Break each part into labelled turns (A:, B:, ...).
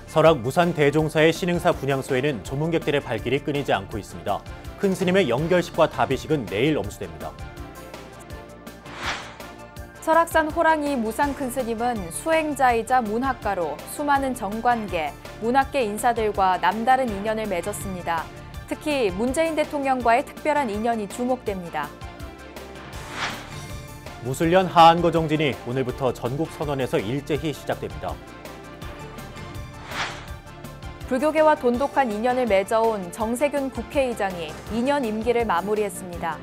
A: 설악 무산대종사의 신흥사 분향소에는 조문객들의 발길이 끊이지 않고 있습니다. 큰 스님의 영결식과 다비식은 내일 엄수됩니다.
B: 설악산 호랑이 무산 큰 스님은 수행자이자 문학가로 수많은 정관계, 문학계 인사들과 남다른 인연을 맺었습니다. 특히 문재인 대통령과의 특별한 인연이 주목됩니다.
A: 무술년 하안거 정진이 오늘부터 전국 선언에서 일제히 시작됩니다.
B: 불교계와 돈독한 인연을 맺어온 정세균 국회의장이 2년 임기를 마무리했습니다.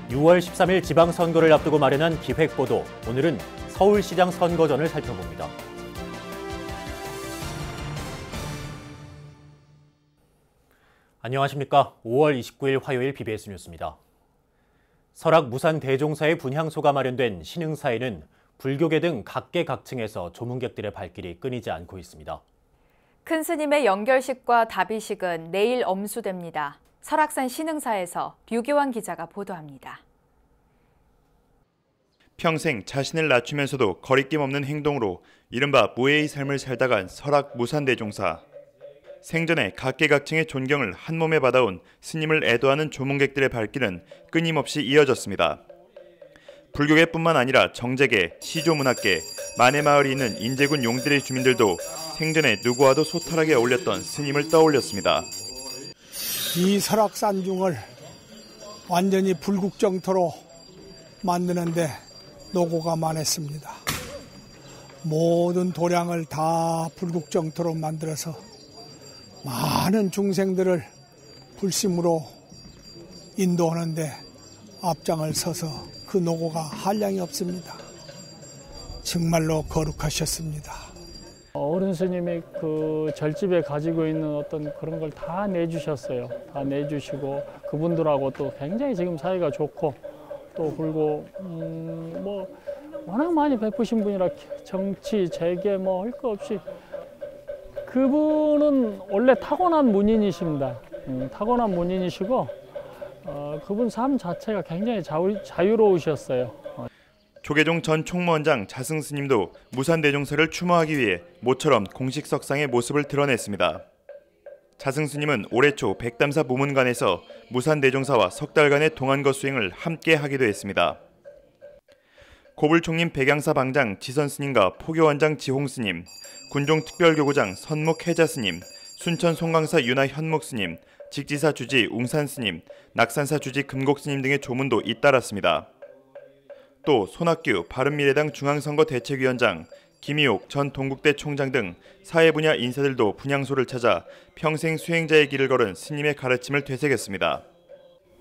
A: 6월 13일 지방선거를 앞두고 마련한 기획보도, 오늘은 서울시장 선거전을 살펴봅니다. 안녕하십니까. 5월 29일 화요일 BBS 뉴스입니다. 설악 무산대종사의 분향소가 마련된 신흥사에는 불교계 등 각계각층에서 조문객들의 발길이 끊이지 않고 있습니다.
B: 큰 스님의 영결식과 다비식은 내일 엄수됩니다. 설악산 신흥사에서 류기환 기자가 보도합니다.
C: 평생 자신을 낮추면서도 거리낌 없는 행동으로 이른바 무예의 삶을 살다간 설악 무산대종사. 생전에 각계각층의 존경을 한몸에 받아온 스님을 애도하는 조문객들의 발길은 끊임없이 이어졌습니다. 불교계뿐만 아니라 정제계, 시조문학계, 만해마을이 있는 인제군 용들의 주민들도 생전에 누구와도 소탈하게 어울렸던 스님을 떠올렸습니다.
D: 이 설악산중을 완전히 불국정토로 만드는데 노고가 많았습니다. 모든 도량을 다 불국정토로 만들어서 많은 중생들을 불심으로 인도하는데 앞장을 서서 그 노고가 한량이 없습니다. 정말로 거룩하셨습니다.
E: 어른 스님이 그 절집에 가지고 있는 어떤 그런 걸 다 내주셨어요. 다 내주시고 그분들하고 또 굉장히 지금 사이가 좋고 또 그리고 뭐 워낙 많이 베푸신 분이라 정치, 재계 뭐 할 거 없이 그분은 원래 타고난 문인이십니다. 타고난 문인이시고 그분 삶 자체가 굉장히 자유로우셨어요.
C: 조계종 전 총무원장 자승 스님도 무산대종사를 추모하기 위해 모처럼 공식 석상의 모습을 드러냈습니다. 자승 스님은 올해 초 백담사 무문관에서 무산대종사와 석 달간의 동안거 수행을 함께 하기도 했습니다. 고불총림 백양사 방장 지선 스님과 포교원장 지홍 스님, 군종특별교구장 선목 해자 스님, 순천 송강사 윤하 현목 스님, 직지사 주지 웅산 스님, 낙산사 주지 금곡 스님 등의 조문도 잇따랐습니다. 또 손학규 바른미래당 중앙선거대책위원장, 김희옥 전 동국대 총장 등 사회 분야 인사들도 분향소를 찾아 평생 수행자의 길을 걸은 스님의 가르침을 되새겼습니다.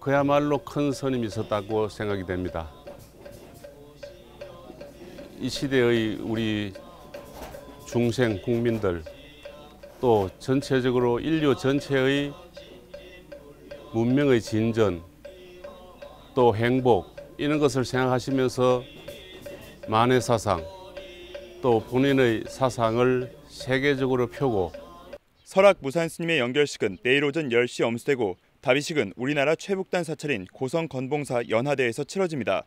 F: 그야말로 큰 선임이 있었다고 생각이 됩니다. 이 시대의 우리 중생 국민들 또 전체적으로 인류 전체의 문명의 진전 또 행복 이런 것을 생각하시면서 만해사상 또 본인의 사상을 세계적으로 펴고
C: 설악 무산 스님의 영결식은 내일 오전 10시 엄수되고 다비식은 우리나라 최북단 사찰인 고성 건봉사 연화대에서 치러집니다.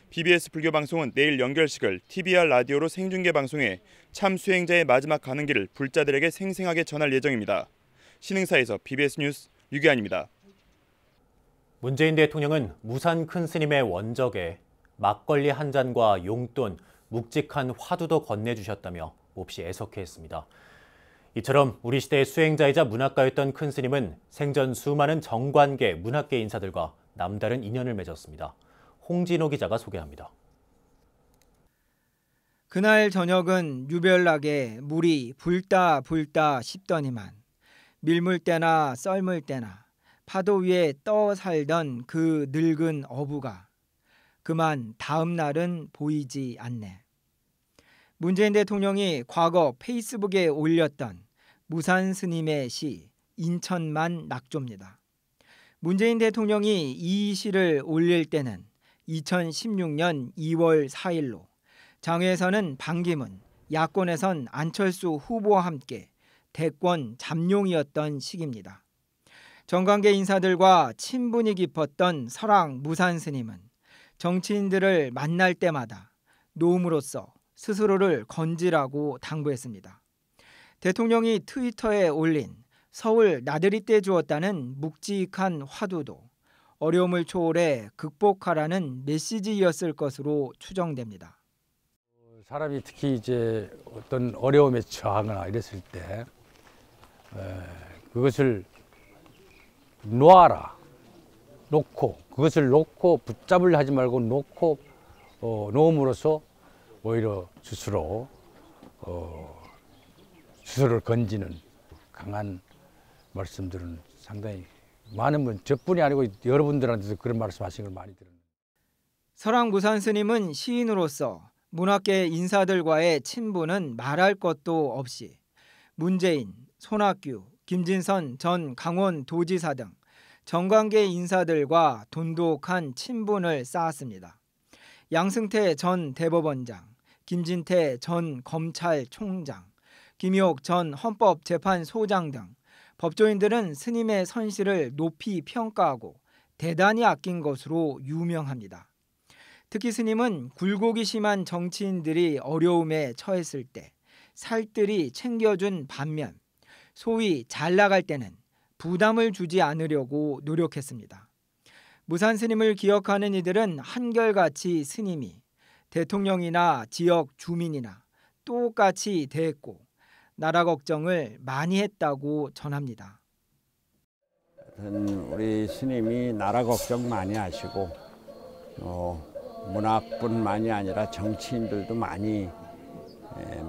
C: BBS 불교방송은 내일 영결식을 TBR 라디오로 생중계 방송해 참 수행자의 마지막 가는 길을 불자들에게 생생하게 전할 예정입니다. 신흥사에서 BBS 뉴스 류기환입니다.
A: 문재인 대통령은 무산 큰 스님의 원적에 막걸리 한 잔과 용돈, 묵직한 화두도 건네주셨다며 몹시 애석해했습니다. 이처럼 우리 시대의 수행자이자 문학가였던 큰 스님은 생전 수많은 정관계, 문학계 인사들과 남다른 인연을 맺었습니다. 홍진호 기자가 소개합니다.
G: 그날 저녁은 유별나게 물이 불다 싶더니만 밀물 때나 썰물 때나 파도 위에 떠 살던 그 늙은 어부가 그만 다음 날은 보이지 않네. 문재인 대통령이 과거 페이스북에 올렸던 무산 스님의 시 인천만 낙조입니다. 문재인 대통령이 이 시를 올릴 때는 2016년 2월 4일로 장외에서는 반기문, 야권에선 안철수 후보와 함께 대권 잠룡이었던 시기입니다. 정관계 인사들과 친분이 깊었던 설악 무산 스님은 정치인들을 만날 때마다 노음으로써 스스로를 건지라고 당부했습니다. 대통령이 트위터에 올린 서울 나들이 때 주었다는 묵직한 화두도 어려움을 초월해 극복하라는 메시지였을 것으로 추정됩니다.
H: 사람이 특히 이제 어떤 어려움에 처하거나 이랬을 때 그것을 그것을 놓고 붙잡으려 하지 말고 놓고 놓음으로써 오히려 스스로를 건지는 강한 말씀들은 상당히 많은 분, 저뿐이 아니고 여러분들한테도 그런 말씀하신 걸 많이 들었는데.
G: 설왕무산 스님은 시인으로서 문학계 인사들과의 친분은 말할 것도 없이 문재인, 손학규, 김진선 전 강원도지사 등 정관계 인사들과 돈독한 친분을 쌓았습니다. 양승태 전 대법원장, 김진태 전 검찰총장, 김효옥 전 헌법재판소장 등 법조인들은 스님의 선실을 높이 평가하고 대단히 아낀 것으로 유명합니다. 특히 스님은 굴곡이 심한 정치인들이 어려움에 처했을 때 살뜰히 챙겨준 반면 소위 잘 나갈 때는 부담을 주지 않으려고 노력했습니다. 무산 스님을 기억하는 이들은 한결같이 스님이 대통령이나 지역 주민이나 똑같이 대했고 나라 걱정을 많이 했다고 전합니다.
I: 우리 스님이 나라 걱정 많이 하시고 문학뿐만이 아니라 정치인들도 많이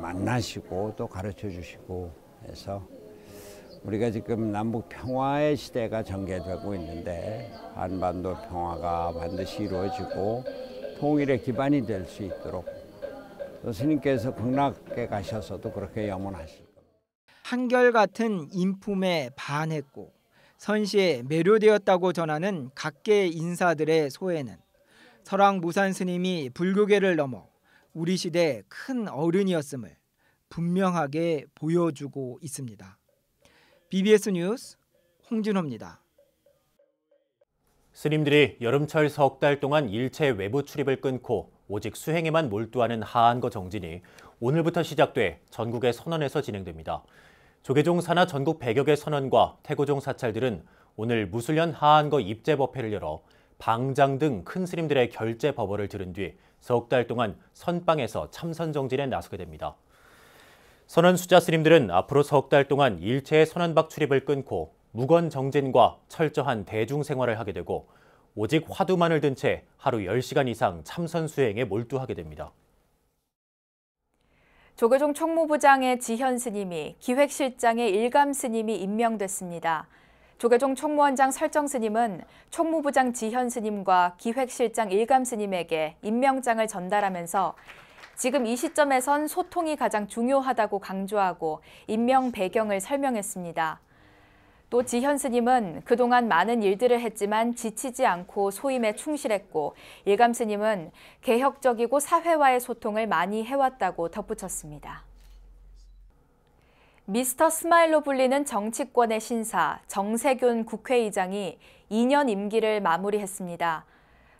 I: 만나시고 또 가르쳐 주시고 해서 우리가 지금 남북 평화의 시대가 전개되고 있는데 한반도 평화가 반드시 이루어지고 통일의 기반이 될 수 있도록 또 스님께서 극락에 가셔서도 그렇게 염원하실 겁니다.
G: 한결같은 인품에 반했고 선시에 매료되었다고 전하는 각계 인사들의 소에는 설왕무산 스님이 불교계를 넘어 우리 시대의 큰 어른이었음을 분명하게 보여주고 있습니다. BBS 뉴스 홍진호입니다.
A: 스님들이 여름철 석 달 동안 일체 외부 출입을 끊고 오직 수행에만 몰두하는 하안거 정진이 오늘부터 시작돼 전국의 선원에서 진행됩니다. 조계종 산하 전국 100여 개 선원과 태고종 사찰들은 오늘 무술년 하안거 입제법회를 열어 방장 등 큰 스님들의 결제 법어를 들은 뒤 석 달 동안 선방에서 참선 정진에 나서게 됩니다. 선원 수자 스님들은 앞으로 석 달 동안 일체의 선원박 출입을 끊고 무건 정진과 철저한 대중 생활을 하게 되고 오직 화두만을 든 채 하루 10시간 이상 참선 수행에 몰두하게 됩니다.
B: 조계종 총무부장의 지현 스님이 기획실장의 일감 스님이 임명됐습니다. 조계종 총무원장 설정 스님은 총무부장 지현 스님과 기획실장 일감 스님에게 임명장을 전달하면서 지금 이 시점에선 소통이 가장 중요하다고 강조하고 임명 배경을 설명했습니다. 또 지현 스님은 그동안 많은 일들을 했지만 지치지 않고 소임에 충실했고 일감 스님은 개혁적이고 사회와의 소통을 많이 해왔다고 덧붙였습니다. 미스터 스마일로 불리는 정치권의 신사 정세균 국회의장이 2년 임기를 마무리했습니다.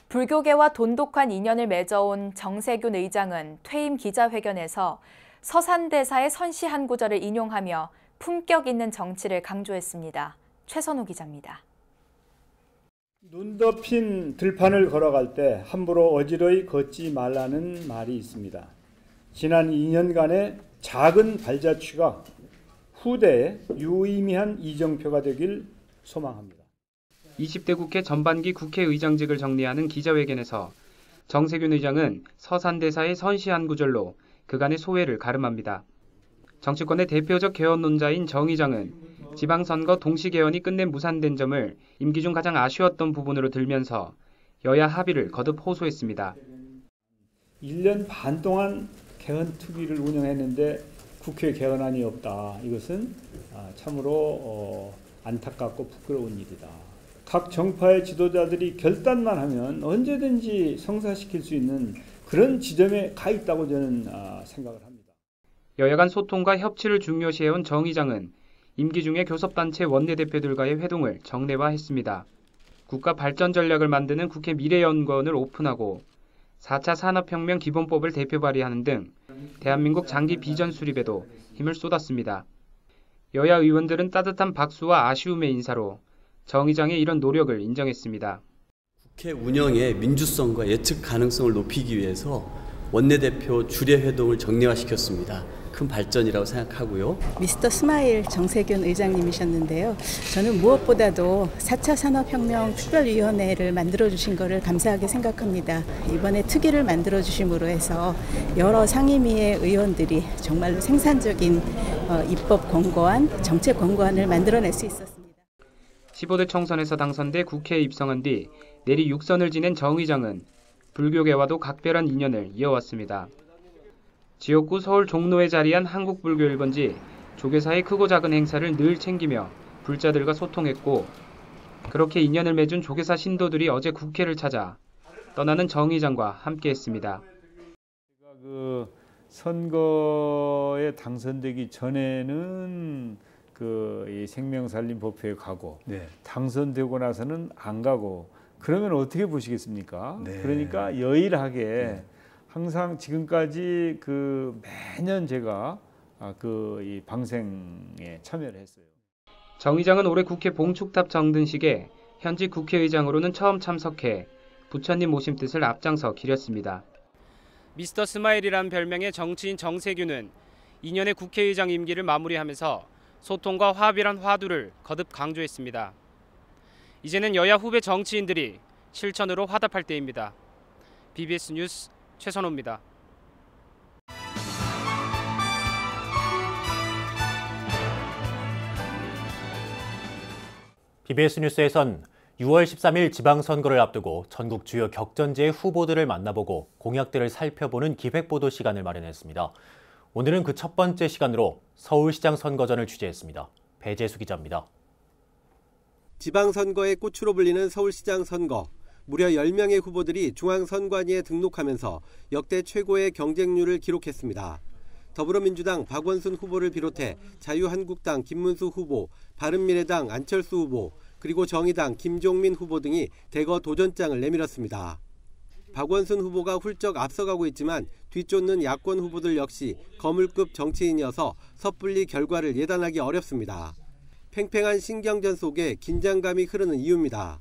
B: 불교계와 돈독한 인연을 맺어온 정세균 의장은 퇴임 기자회견에서 서산대사의 선시 한 구절을 인용하며 품격 있는 정치를 강조했습니다. 최선우 기자입니다.
J: 눈 덮인 들판을 걸어갈 때 함부로 어지러이 걷지 말라는 말이 있습니다. 지난 2년간의 작은 발자취가 후대에 유의미한 이정표가 되길 소망합니다.
K: 20대 국회 전반기 국회의장직을 정리하는 기자회견에서 정세균 의장은 서산대사의 선시 한 구절로 그간의 소회를 가름합니다. 정치권의 대표적 개헌론자인 정 의장은 지방선거 동시개헌이 끝내 무산된 점을 임기 중 가장 아쉬웠던 부분으로 들면서 여야 합의를 거듭 호소했습니다.
J: 1년 반 동안 개헌 특위를 운영했는데 국회 개헌안이 없다. 이것은 참으로 안타깝고 부끄러운 일이다. 각 정파의 지도자들이 결단만 하면 언제든지 성사시킬 수 있는 그런 지점에 가 있다고 저는 생각을 합니다.
K: 여야 간 소통과 협치를 중요시해온 정 의장은 임기 중에 교섭단체 원내대표들과의 회동을 정례화했습니다. 국가 발전 전략을 만드는 국회 미래연구원을 오픈하고 4차 산업혁명 기본법을 대표 발의하는 등 대한민국 장기 비전 수립에도 힘을 쏟았습니다. 여야 의원들은 따뜻한 박수와 아쉬움의 인사로 정 의장의 이런 노력을 인정했습니다.
L: 국회 운영의 민주성과 예측 가능성을 높이기 위해서 원내대표 주례 회동을 정례화시켰습니다. 큰 발전이라고 생각하고요.
M: 미스터 스마일 정세균 의장님이셨는데요. 저는 무엇보다도 4차 산업혁명 특별위원회를 만들어주신 것을 감사하게 생각합니다. 이번에 특위를 만들어주심으로 해서 여러 상임위의 의원들이 정말로 생산적인 입법 권고안, 정책 권고안을 만들어낼 수 있었습니다.
K: 15대 총선에서 당선돼 국회에 입성한 뒤 내리 6선을 지낸 정 의장은 불교계와도 각별한 인연을 이어왔습니다. 지역구 서울 종로에 자리한 한국불교 1번지 조계사의 크고 작은 행사를 늘 챙기며 불자들과 소통했고, 그렇게 인연을 맺은 조계사 신도들이 어제 국회를 찾아 떠나는 정 의장과 함께했습니다.
J: 그 선거에 당선되기 전에는 이 생명살림법회에 가고 당선되고 나서는 안 가고, 그러면 어떻게 보시겠습니까? 그러니까 여일하게 항상 지금까지 매년 제가 이 방생에 참여를 했어요.
K: 정 의장은 올해 국회 봉축탑 정든식에 현직 국회의장으로는 처음 참석해 부처님 모심 뜻을 앞장서 기렸습니다. 미스터 스마일이란 별명의 정치인 정세균은 2년의 국회의장 임기를 마무리하면서 소통과 화합이란 화두를 거듭 강조했습니다. 이제는 여야 후배 정치인들이 실천으로 화답할 때입니다. BBS 뉴스 최선호입니다.
A: BBS 뉴스에선 6월 13일 지방선거를 앞두고 전국 주요 격전지의 후보들을 만나보고 공약들을 살펴보는 기획보도 시간을 마련했습니다. 오늘은 그 첫 번째 시간으로 서울시장 선거전을 취재했습니다. 배재수 기자입니다.
N: 지방선거의 꽃으로 불리는 서울시장 선거. 무려 10명의 후보들이 중앙선관위에 등록하면서 역대 최고의 경쟁률을 기록했습니다. 더불어민주당 박원순 후보를 비롯해 자유한국당 김문수 후보, 바른미래당 안철수 후보, 그리고 정의당 김종민 후보 등이 대거 도전장을 내밀었습니다. 박원순 후보가 훌쩍 앞서가고 있지만 뒤쫓는 야권 후보들 역시 거물급 정치인이어서 섣불리 결과를 예단하기 어렵습니다. 팽팽한 신경전 속에 긴장감이 흐르는 이유입니다.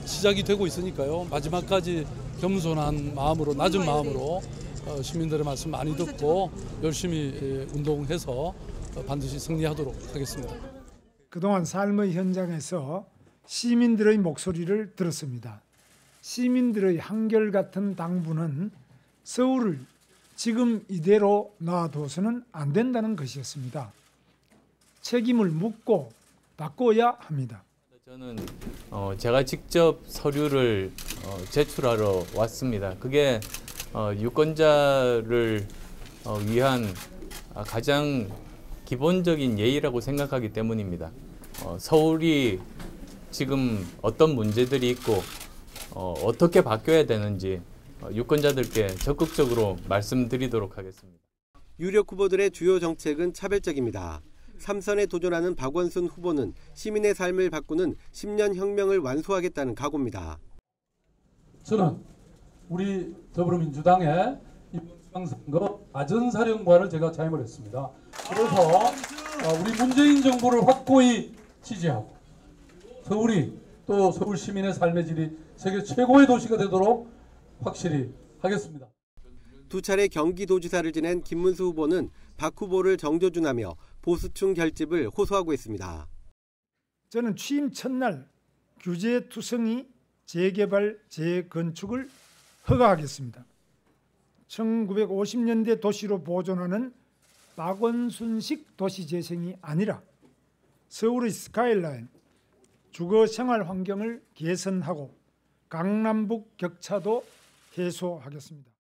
O: 시작이 되고 있으니까요. 마지막까지 겸손한 마음으로, 낮은 마음으로 시민들의 말씀 많이 듣고 열심히 운동해서 반드시 승리하도록 하겠습니다.
D: 그동안 삶의 현장에서 시민들의 목소리를 들었습니다. 시민들의 한결같은 당부는 서울을 지금 이대로 놔둬서는 안 된다는 것이었습니다. 책임을 묻고 바꿔야 합니다.
P: 저는 제가 직접 서류를 제출하러 왔습니다. 그게 유권자를 위한 가장 기본적인 예의라고 생각하기 때문입니다. 서울이 지금 어떤 문제들이 있고 어떻게 바뀌어야 되는지 유권자들께 적극적으로 말씀드리도록 하겠습니다.
N: 유력 후보들의 주요 정책은 차별적입니다. 3선에 도전하는 박원순 후보는 시민의 삶을 바꾸는 10년 혁명을 완수하겠다는 각오입니다.
O: 저는 우리 더불어민주당의 지방선거 아전사령관을 제가 자임을 했습니다. 그래서 우리 문재인 정부를 확고히 지지하고 서울이 또 서울 시민의 삶의 질이 세계 최고의 도시가 되도록 확실히 하겠습니다.
N: 두 차례 경기도지사를 지낸 김문수 후보는 박 후보를 정조준하며 보수층 결집을 호소하고 있습니다.
D: 저는 취임 첫날 규제투성이 재개발, 재건축을 허가하겠습니다. 1950년대 도시로 보존하는 박원순식 도시재생이 아니라 서울의 스카이라인, 주거 생활 환경을 개선하고 강남북 격차도 해소하겠습니다.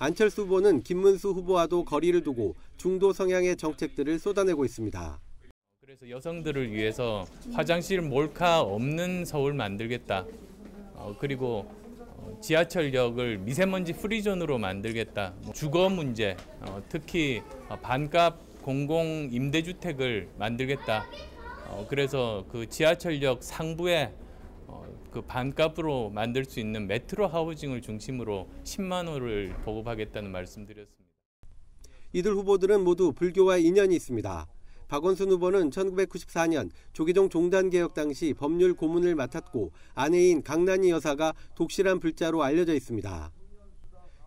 N: 안철수 후보는 김문수 후보와도 거리를 두고 중도 성향의 정책들을 쏟아내고 있습니다.
P: 그래서 여성들을 위해서 화장실 몰카 없는 서울 만들겠다. 그리고 지하철역을 미세먼지 프리존으로 만들겠다. 주거 문제, 특히 반값 공공 임대주택을 만들겠다. 그래서 그 지하철역 상부에 그 반값으로 만들 수 있는 메트로 하우징을 중심으로 10만 호를 보급하겠다는 말씀드렸습니다.
N: 이들 후보들은 모두 불교와 인연이 있습니다. 박원순 후보는 1994년 조계종 종단개혁 당시 법률 고문을 맡았고 아내인 강난희 여사가 독실한 불자로 알려져 있습니다.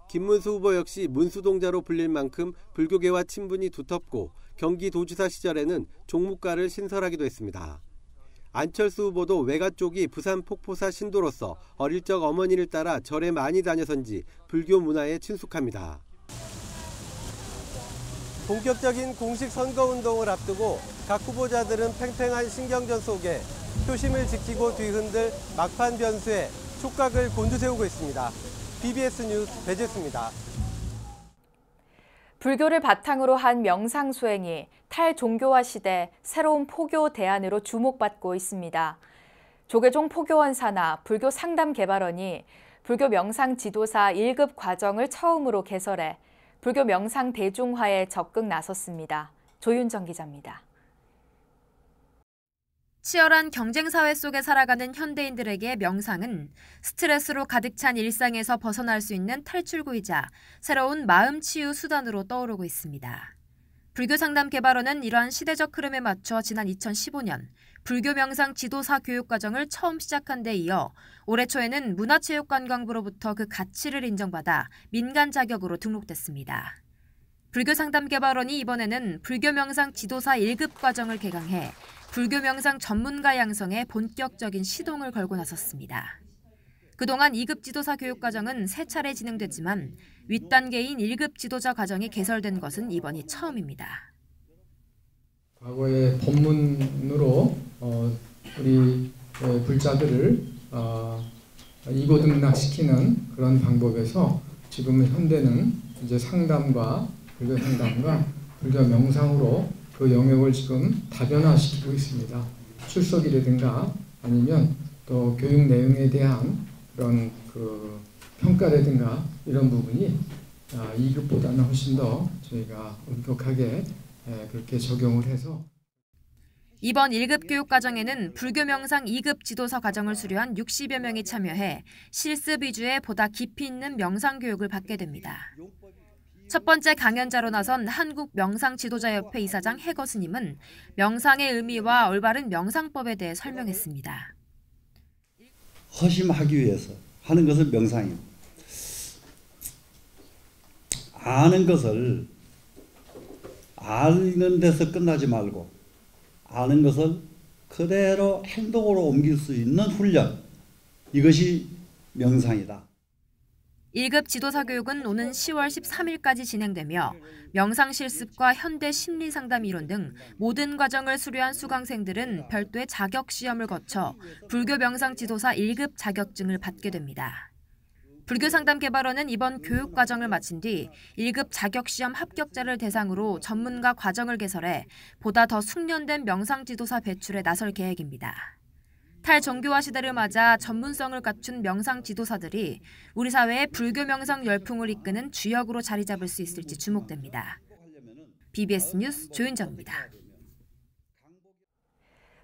N: 김문수 후보 역시 문수동자로 불릴 만큼 불교계와 친분이 두텁고 경기도지사 시절에는 종묵가를 신설하기도 했습니다. 안철수 후보도 외가 쪽이 부산 폭포사 신도로서 어릴 적 어머니를 따라 절에 많이 다녀선지 불교 문화에 친숙합니다. 본격적인 공식 선거운동을 앞두고 각 후보자들은 팽팽한 신경전 속에 표심을 지키고 뒤흔들 막판 변수에 촉각을 곤두세우고 있습니다. BBS 뉴스 배재수입니다.
B: 불교를 바탕으로 한 명상수행이 탈종교화 시대 새로운 포교 대안으로 주목받고 있습니다. 조계종 포교원 산하 불교 상담 개발원이 불교 명상 지도사 1급 과정을 처음으로 개설해 불교 명상 대중화에 적극 나섰습니다. 조윤정 기자입니다. 치열한 경쟁사회 속에 살아가는 현대인들에게 명상은 스트레스로 가득 찬 일상에서 벗어날 수 있는 탈출구이자 새로운 마음치유 수단으로 떠오르고 있습니다. 불교상담개발원은 이러한 시대적 흐름에 맞춰 지난 2015년 불교 명상 지도사 교육과정을 처음 시작한 데 이어 올해 초에는 문화체육관광부로부터 그 가치를 인정받아 민간 자격으로 등록됐습니다. 불교상담개발원이 이번에는 불교 명상 지도사 1급 과정을 개강해 불교 명상 전문가 양성에 본격적인 시동을 걸고 나섰습니다. 그동안 2급 지도사 교육과정은 3차례 진행됐지만 윗단계인 1급 지도자 과정이 개설된 것은 이번이 처음입니다.
Q: 과거의 법문으로 우리 불자들을 이고 등락시키는 그런 방법에서 지금 현대는 이제 상담과 불교 상담과 불교 명상으로 그 영역을 지금 다변화시키고 있습니다. 출석이라든가 아니면 또 교육 내용에 대한 그런 그 평가라든가 이런 부분이 2급보다는 훨씬 더 저희가 엄격하게 그렇게 적용을 해서
B: 이번 1급 교육과정에는 불교 명상 2급 지도사 과정을 수료한 60여 명이 참여해 실습 위주의 보다 깊이 있는 명상 교육을 받게 됩니다. 첫 번째 강연자로 나선 한국명상지도자협회 이사장 해거 스님은 명상의 의미와 올바른 명상법에 대해 설명했습니다.
R: 허심하기 위해서 하는 것은 명상이에요. 아는 것을 아는 데서 끝나지 말고 아는 것을 그대로 행동으로 옮길 수 있는 훈련, 이것이 명상이다.
B: 1급 지도사 교육은 오는 10월 13일까지 진행되며 명상 실습과 현대 심리 상담 이론 등 모든 과정을 수료한 수강생들은 별도의 자격 시험을 거쳐 불교 명상 지도사 1급 자격증을 받게 됩니다. 불교상담개발원은 이번 교육 과정을 마친 뒤 1급 자격 시험 합격자를 대상으로 전문가 과정을 개설해 보다 더 숙련된 명상 지도사 배출에 나설 계획입니다. 탈종교화 시대를 맞아 전문성을 갖춘 명상 지도사들이 우리 사회의 불교 명상 열풍을 이끄는 주역으로 자리 잡을 수 있을지 주목됩니다. BBS 뉴스 조윤정입니다.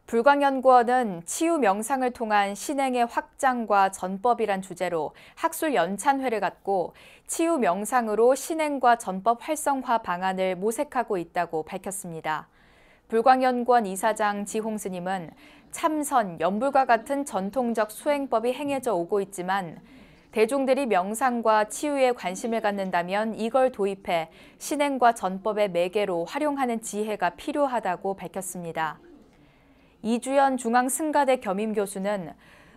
B: 불광연구원은 치유 명상을 통한 신행의 확장과 전법이란 주제로 학술 연찬회를 갖고 치유 명상으로 신행과 전법 활성화 방안을 모색하고 있다고 밝혔습니다. 불광연구원 이사장 지홍 스님은 참선, 연불과 같은 전통적 수행법이 행해져 오고 있지만 대중들이 명상과 치유에 관심을 갖는다면 이걸 도입해 신행과 전법의 매개로 활용하는 지혜가 필요하다고 밝혔습니다. 이주연 중앙승가대 겸임교수는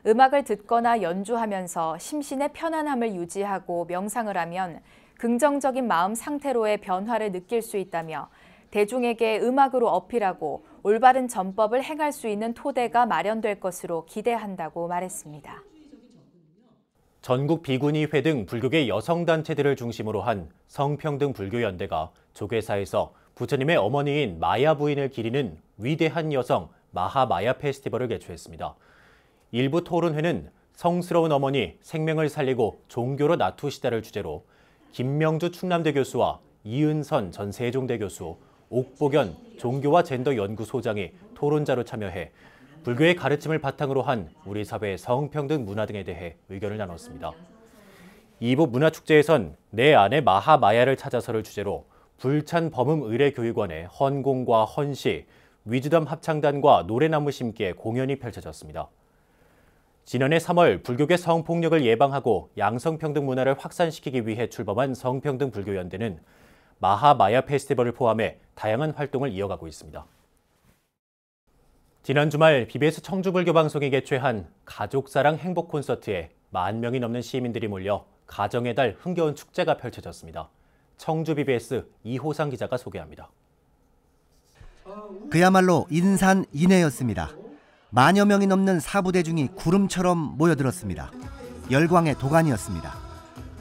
B: 음악을 듣거나 연주하면서 심신의 편안함을 유지하고 명상을 하면 긍정적인 마음 상태로의 변화를 느낄 수 있다며 대중에게 음악으로 어필하고 올바른 전법을 행할 수 있는 토대가 마련될 것으로 기대한다고 말했습니다.
A: 전국 비구니회 등 불교계 여성단체들을 중심으로 한 성평등 불교연대가 조계사에서 부처님의 어머니인 마야 부인을 기리는 위대한 여성 마하마야 페스티벌을 개최했습니다. 일부 토론회는 성스러운 어머니 생명을 살리고 종교로 나투시다를 주제로 김명주 충남대 교수와 이은선 전 세종대 교수, 옥복연 종교와 젠더 연구소장이 토론자로 참여해 불교의 가르침을 바탕으로 한 우리 사회의 성평등 문화 등에 대해 의견을 나눴습니다. 이부 문화축제에선 내 안의 마하마야를 찾아서를 주제로 불찬 범음의례교육원의 헌공과 헌시, 위주담 합창단과 노래나무 심기의 공연이 펼쳐졌습니다. 지난해 3월 불교계 성폭력을 예방하고 양성평등 문화를 확산시키기 위해 출범한 성평등불교연대는 마하마야 페스티벌을 포함해 다양한 활동을 이어가고 있습니다. 지난 주말 BBS 청주불교방송이 개최한 가족사랑 행복 콘서트에 10,000명이 넘는 시민들이 몰려 가정의 달 흥겨운 축제가 펼쳐졌습니다. 청주 BBS 이호상 기자가 소개합니다.
S: 그야말로 인산인해였습니다. 10,000여 명이 넘는 사부대중이 구름처럼 모여들었습니다. 열광의 도가니였습니다.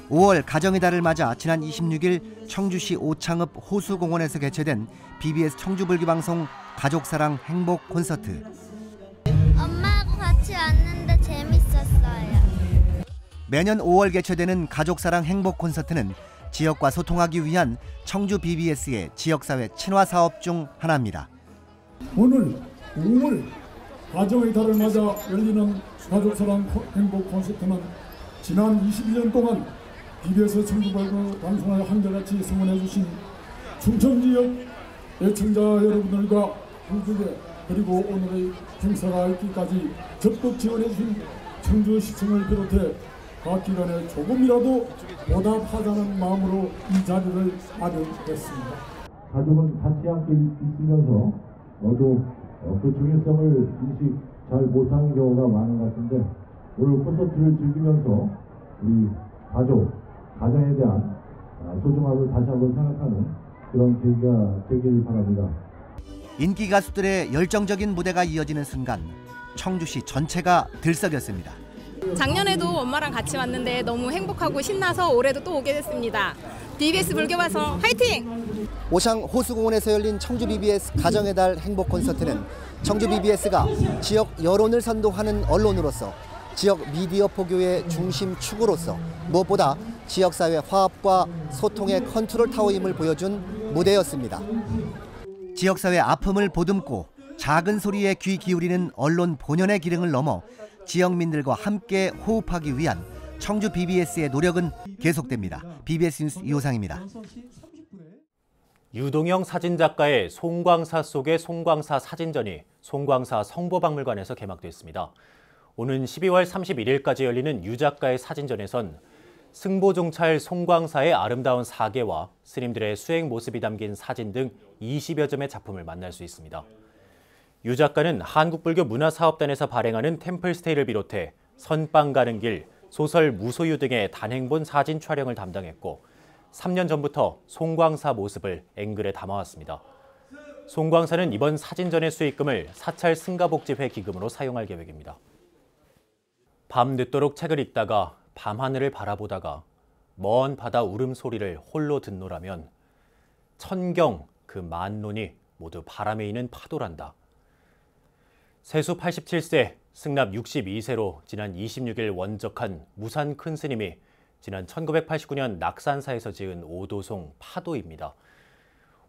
S: 5월 가정의 달을 맞아 지난 26일 청주시 오창읍 호수공원에서 개최된 BBS 청주불교방송 가족사랑 행복 콘서트.
T: 엄마하고 같이 왔는데 재밌었어요.
S: 매년 5월 개최되는 가족사랑 행복 콘서트는 지역과 소통하기 위한 청주 BBS의 지역사회 친화 사업 중 하나입니다.
U: 오늘 5월 가정의 달을 맞아 열리는 가족사랑 행복 콘서트는 지난 22년 동안 BBS 청주불교 방송을 한결같이 성원해 주신 충청 지역 애청자 여러분들과 불교계 그리고 오늘의 행사가 있기까지 적극 지원해 주신 청주시청을 비롯해 각 기관에 조금이라도 보답하자는 마음으로 이 자리를 마련했습니다.
V: 가족은 같이 함께 있으면서 또 그 중요성을 인식 잘 못하는 경우가 많은 것 같은데 오늘 콘서트를 즐기면서 우리 가정에 대한 소중함을 다시 한번 생각하는 그런 계기가 되기를 바랍니다.
S: 인기 가수들의 열정적인 무대가 이어지는 순간 청주시 전체가 들썩였습니다.
W: 작년에도 엄마랑 같이 왔는데 너무 행복하고 신나서 올해도 또 오게 됐습니다. BBS 불교방송 화이팅!
S: 오창 호수공원에서 열린 청주 BBS 가정의 달 행복 콘서트는 청주 BBS가 지역 여론을 선도하는 언론으로서 지역 미디어 포교의 중심 축으로서 무엇보다 지역사회 화합과 소통의 컨트롤 타워임을 보여준 무대였습니다. 지역사회 아픔을 보듬고 작은 소리에 귀 기울이는 언론 본연의 기능을 넘어 지역민들과 함께 호흡하기 위한 청주 BBS의 노력은 계속됩니다. BBS 뉴스 이호상입니다.
A: 유동영 사진작가의 송광사 속의 송광사 사진전이 송광사 성보박물관에서 개막됐습니다. 오는 12월 31일까지 열리는 유 작가의 사진전에선 승보종찰 송광사의 아름다운 사계와 스님들의 수행 모습이 담긴 사진 등 20여 점의 작품을 만날 수 있습니다. 유 작가는 한국불교 문화사업단에서 발행하는 템플스테이를 비롯해 선빵 가는 길, 소설 무소유 등의 단행본 사진 촬영을 담당했고 3년 전부터 송광사 모습을 앵글에 담아왔습니다. 송광사는 이번 사진전의 수익금을 사찰 승가복지회 기금으로 사용할 계획입니다. 밤 늦도록 책을 읽다가 밤하늘을 바라보다가 먼 바다 울음소리를 홀로 듣노라면 천경 그 만론이 모두 바람에 이는 파도란다. 세수 87세, 승납 62세로 지난 26일 원적한 무산 큰 스님이 지난 1989년 낙산사에서 지은 오도송 파도입니다.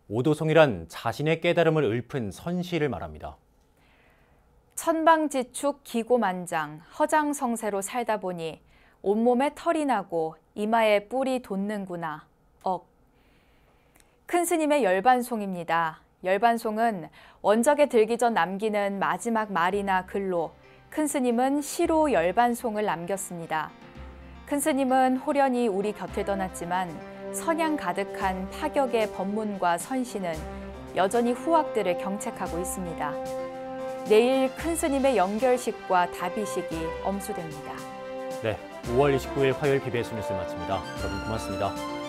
A: 오도송이란 자신의 깨달음을 읊은 선시를 말합니다.
B: 천방지축 기고만장 허장성세로 살다 보니 온몸에 털이 나고 이마에 뿔이 돋는구나. 큰 스님의 열반송입니다. 열반송은 원적에 들기 전 남기는 마지막 말이나 글로 큰 스님은 시로 열반송을 남겼습니다. 큰 스님은 호련히 우리 곁을 떠났지만 선양 가득한 파격의 법문과 선시는 여전히 후학들을 경책하고 있습니다. 내일 큰 스님의 연결식과 답의식이 엄수됩니다.
A: 네, 5월 29일 화요일 BBS 뉴스 마칩니다. 여러분 고맙습니다.